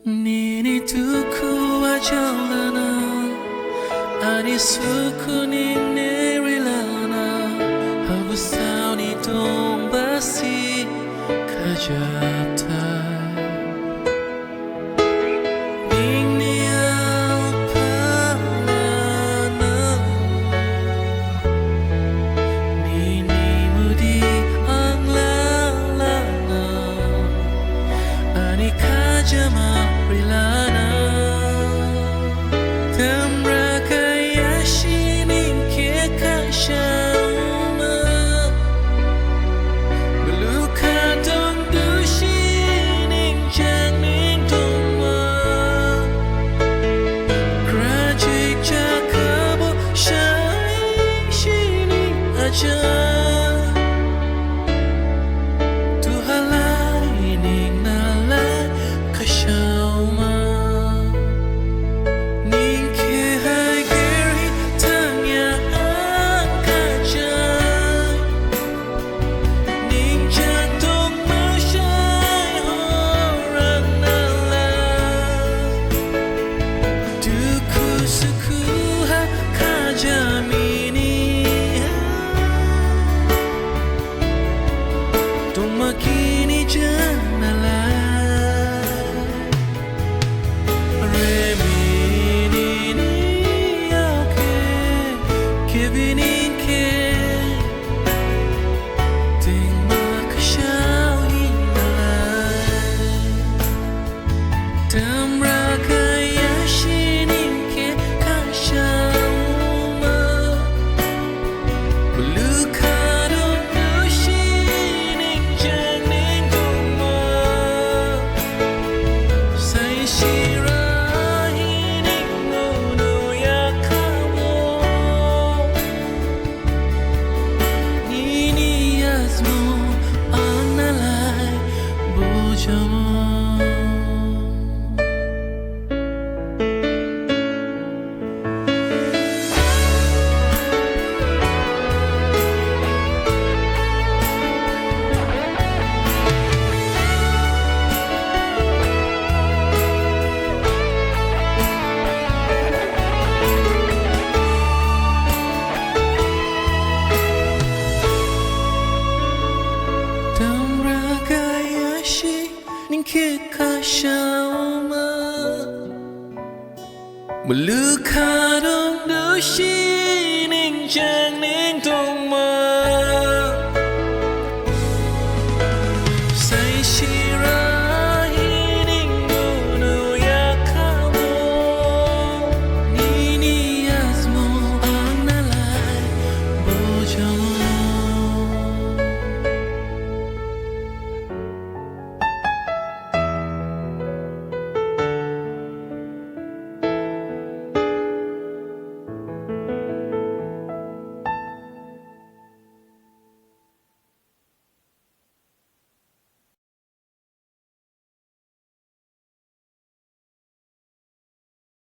Nini tuku ajalana Ani suku ni nerilana Habu sauni tombasi kajata Nini alpana Nini mudi anglalana Ani kajama rilana Tamra kayashi ninke kashama Beluka dong dushi ninjang ningtongwa Krajik jakabo shai shini aja Tuhalai ning nalai kashauma Makini janala Remini ni yauke Kevinin ke Ting makashau hinalai Tamra kayashinin ke kashauma Beluka Ninke kashauma Meluka dong dushi ninjang ningtongma Sai shira